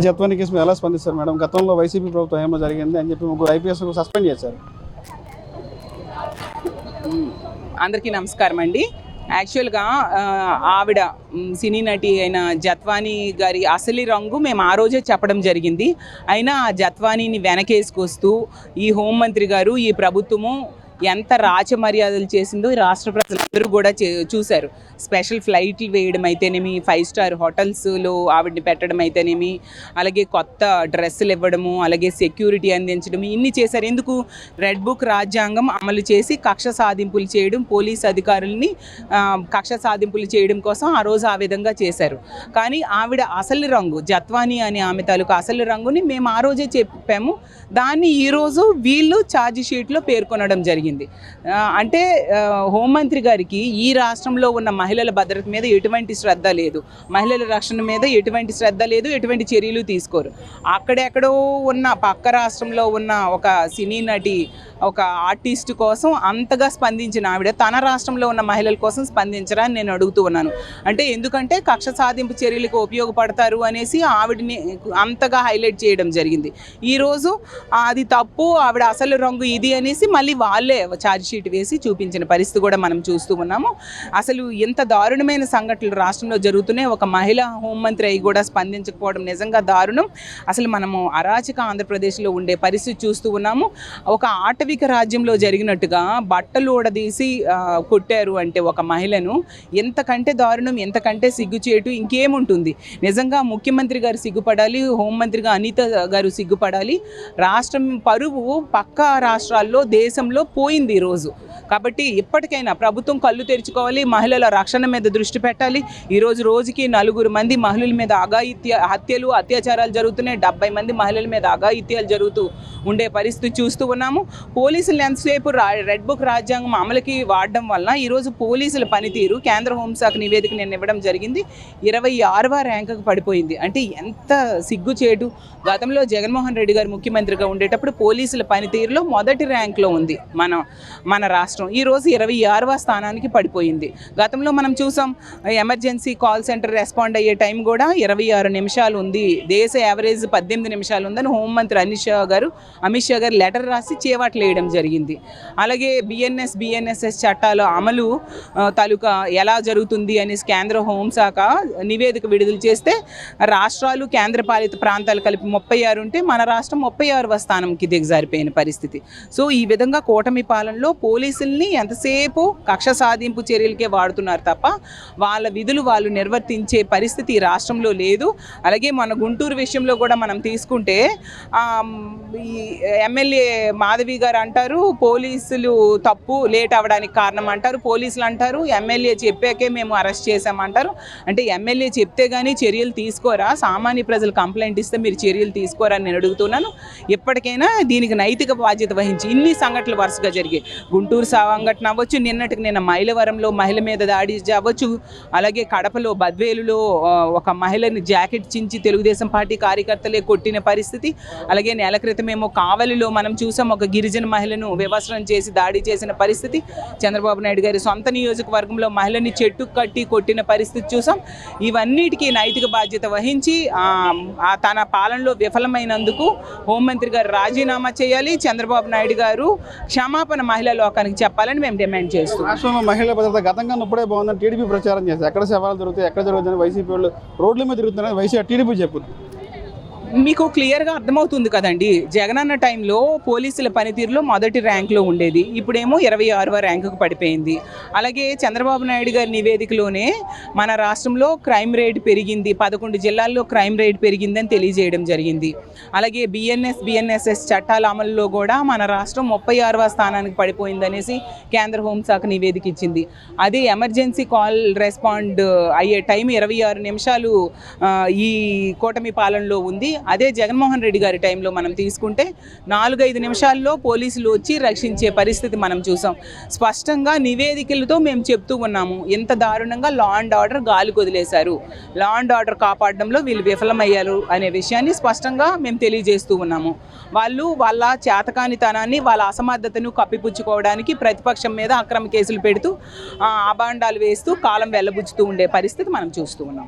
Jethwani case ఎలా స్పందిస్తారు madam? గతంలో వైసీపీ ప్రభుత్వం ఏమో జరిగింది అని చెప్పి ముగ్గురు ఐపీఎస్ సస్పెండ్ చేశారు. అందరికీ నమస్కారం అండి. యాక్చువల్గా ఆవిడ సినీ నటి అయిన జత్వాని గారి అసలు రంగు మేము ఆ రోజే చెప్పడం జరిగింది. అయినా ఆ జత్వానీని వెనకేసుకొస్తూ ఈ హోంమంత్రి గారు, ఈ ప్రభుత్వము ఎంత రాచమర్యాదలు చేసిందో ఈ రాష్ట్ర ప్రజలందరూ కూడా చూశారు. స్పెషల్ ఫ్లైట్లు వేయడం అయితేనేమి, 5 స్టార్ హోటల్స్లో ఆవిడని పెట్టడం అయితేనేమి, అలాగే కొత్త డ్రెస్సులు ఇవ్వడము, అలాగే సెక్యూరిటీ అందించడం, ఇన్ని చేశారు. ఎందుకు? రెడ్ బుక్ రాజ్యాంగం అమలు చేసి కక్ష సాధింపులు చేయడం, పోలీస్ అధికారులని కక్ష సాధింపులు చేయడం కోసం ఆ రోజు ఆ విధంగా చేశారు. కానీ ఆవిడ అసలు రంగు, జత్వాని అనే ఆమె తాలూకు అసలు రంగుని మేము ఆ రోజే చెప్పాము. దాన్ని ఈరోజు వీళ్ళు ఛార్జ్ షీట్లో పేర్కొనడం జరిగింది. అంటే హోంమంత్రి గారికి ఈ రాష్ట్రంలో ఉన్న మహిళల భద్రత మీద ఎటువంటి శ్రద్ధ లేదు, మహిళల రక్షణ మీద ఎటువంటి శ్రద్ధ లేదు, ఎటువంటి చర్యలు తీసుకోరు. అక్కడెక్కడో ఉన్న పక్క రాష్ట్రంలో ఉన్న ఒక సినీ నటి, ఒక ఆర్టిస్ట్ కోసం అంతగా స్పందించిన ఆవిడ తన రాష్ట్రంలో ఉన్న మహిళల కోసం స్పందించరా అని నేను అడుగుతూ ఉన్నాను. అంటే ఎందుకంటే కక్ష సాధింపు చర్యలకు ఉపయోగపడతారు అనేసి ఆవిడని అంతగా హైలైట్ చేయడం జరిగింది. ఈరోజు అది తప్పు, ఆవిడ అసలు రంగు ఇది అనేసి మళ్ళీ వాళ్ళే ఛార్జ్ షీట్ వేసి చూపించిన పరిస్థితి కూడా మనం చూస్తూ ఉన్నాము. అసలు ఎంత దారుణమైన సంఘటనలు రాష్ట్రంలో జరుగుతున్నాయి. ఒక మహిళా హోంమంత్రి అయి కూడా స్పందించకపోవడం నిజంగా దారుణం. అసలు మనము అరాచక ఆంధ్రప్రదేశ్లో ఉండే పరిస్థితి చూస్తూ ఉన్నాము. ఒక ఆటవిక రాజ్యంలో జరిగినట్టుగా బట్టలు ఊడదీసి కొట్టారు అంటే ఒక మహిళను, ఎంతకంటే దారుణం, ఎంతకంటే సిగ్గుచేటు ఇంకేముంటుంది? నిజంగా ముఖ్యమంత్రి గారు సిగ్గుపడాలి, హోంమంత్రిగా అనిత గారు సిగ్గుపడాలి. రాష్ట్రం పరువు పక్క రాష్ట్రాల్లో, దేశంలో పోయింది ఈరోజు. కాబట్టి ఇప్పటికైనా ప్రభుత్వం కళ్ళు తెరుచుకోవాలి, మహిళల రక్షణ మీద దృష్టి పెట్టాలి. ఈరోజు రోజుకి 4 మంది మహిళల మీద హత్యలు, అత్యాచారాలు జరుగుతున్నాయి. 70 మంది మహిళల మీద అఘాయిత్యాలు జరుగుతూ ఉండే పరిస్థితి చూస్తూ ఉన్నాము. పోలీసులు ఎంతసేపు రెడ్ బుక్ రాజ్యాంగం అమలుకి వాడడం వలన ఈరోజు పోలీసుల పనితీరు కేంద్ర హోంశాఖ నివేదిక నేను ఇవ్వడం జరిగింది, 26వ ర్యాంకుకు పడిపోయింది. అంటే ఎంత సిగ్గుచేటు. గతంలో జగన్మోహన్ రెడ్డి గారు ముఖ్యమంత్రిగా ఉండేటప్పుడు పోలీసుల పనితీరులో మొదటి ర్యాంక్లో ఉంది మన రాష్ట్రం. ఈరోజు 26వ స్థానానికి పడిపోయింది. గతంలో మనం చూసాం, ఎమర్జెన్సీ కాల్ సెంటర్ రెస్పాండ్ అయ్యే టైం కూడా 26 నిమిషాలు ఉంది, దేశ యావరేజ్ 18 నిమిషాలు ఉందని హోంమంత్రి అమిత్ షా గారు లెటర్ రాసి చేవాట్లు వేయడం జరిగింది. అలాగే బిఎన్ఎస్ఎస్ చట్టాల అమలు తాలూకా ఎలా జరుగుతుంది అనేసి కేంద్ర హోంశాఖ నివేదిక విడుదల చేస్తే రాష్ట్రాలు, కేంద్రపాలిత ప్రాంతాలు కలిపి 36 ఉంటే మన రాష్ట్రం 36వ స్థానంకి దిగజారిపోయిన పరిస్థితి. సో ఈ విధంగా కూటమి పాలనలో పోలీసుల్ని ఎంతసేపు కక్ష సాధింపు చర్యలకే వాడుతున్నారు తప్ప వాళ్ళ విధులు వాళ్ళు నిర్వర్తించే పరిస్థితి ఈ రాష్ట్రంలో లేదు. అలాగే మన గుంటూరు విషయంలో కూడా మనం తీసుకుంటే ఈ ఎమ్మెల్యే మాధవి గారు అంటారు పోలీసులు తప్పు లేట్ అవ్వడానికి కారణం అంటారు, పోలీసులు అంటారు ఎమ్మెల్యే చెప్పాకే మేము అరెస్ట్ చేశామంటారు. అంటే ఎమ్మెల్యే చెప్తే కానీ చర్యలు తీసుకోరా? సామాన్య ప్రజలు కంప్లైంట్ ఇస్తే మీరు చర్యలు తీసుకోరా అని నేను అడుగుతున్నాను. ఎప్పటికైనా దీనికి నైతిక బాధ్యత వహించి, ఇన్ని సంఘటనలు వరుసగా జరిగాయి. గుంటూరు సంఘటన అవ్వచ్చు, నిన్న మైలవరంలో మహిళ మీద దాడి అవ్వచ్చు, అలాగే కడపలో బద్వేలులో ఒక మహిళని జాకెట్ చించి తెలుగుదేశం పార్టీ కార్యకర్తలే కొట్టిన పరిస్థితి. అలాగే నెల క్రితమేమో కావలిలో మనం చూసాం, ఒక గిరిజన మహిళను వివస్త్రం చేసి దాడి చేసిన పరిస్థితి. చంద్రబాబు నాయుడు గారి సొంత నియోజకవర్గంలో మహిళని చెట్టు కట్టి కొట్టిన పరిస్థితి చూసాం. ఇవన్నిటికీ నైతిక బాధ్యత వహించి తన పాలనలో విఫలమైనందుకు హోంమంత్రి గారు రాజీనామా చేయాలి, చంద్రబాబు నాయుడు గారు క్షమాపణ మహిళా లోకానికి చెప్పాలని మేము డిమాండ్ చేస్తున్నాం. రాష్ట్రంలో మహిళా భద్రత గతంగా ఇప్పుడే బాగుందని టీడీపీ ప్రచారం చేస్తారు. ఎక్కడ సవాలు జరుగుతాయి, ఎక్కడ జరుగుతుందని వైసీపీ వాళ్ళు రోడ్ల మీద తిరుగుతున్నారని టీడీపీ చెప్తుంది. మీకు క్లియర్గా అర్థమవుతుంది కదండి. జగనన్న టైంలో పోలీసుల పనితీరులో మొదటి ర్యాంక్లో ఉండేది, ఇప్పుడేమో 26వ ర్యాంకుకు పడిపోయింది. అలాగే చంద్రబాబు నాయుడు గారి నివేదికలోనే మన రాష్ట్రంలో క్రైమ్ రేట్ పెరిగింది, 11 జిల్లాల్లో క్రైమ్ రేట్ పెరిగిందని తెలియజేయడం జరిగింది. అలాగే బిఎన్ఎస్ఎస్ చట్టాల అమలులో కూడా మన రాష్ట్రం 36వ స్థానానికి పడిపోయిందనేసి కేంద్ర హోంశాఖ నివేదిక ఇచ్చింది. అదే ఎమర్జెన్సీ కాల్ రెస్పాండ్ అయ్యే టైం 26 నిమిషాలు ఈ కూటమి పాలనలో ఉంది. అదే జగన్మోహన్ రెడ్డి గారి టైంలో మనం తీసుకుంటే 4-5 నిమిషాల్లో పోలీసులు వచ్చి రక్షించే పరిస్థితి మనం చూసాం. స్పష్టంగా నివేదికలతో మేము చెప్తూ ఉన్నాము, ఎంత దారుణంగా లా అండ్ ఆర్డర్ గాలికి వదిలేశారు, లా అండ్ ఆర్డర్ కాపాడడంలో వీళ్ళు విఫలమయ్యారు అనే విషయాన్ని స్పష్టంగా మేము తెలియజేస్తూ ఉన్నాము. వాళ్ళు వాళ్ళ చేతకానితనాన్ని, వాళ్ళ అసమర్థతను కప్పిపుచ్చుకోవడానికి ప్రతిపక్షం మీద అక్రమ కేసులు పెడుతూ అభాండాలు వేస్తూ కాలం వెళ్ళబుచ్చుతూ ఉండే పరిస్థితి మనం చూస్తూ ఉన్నాం.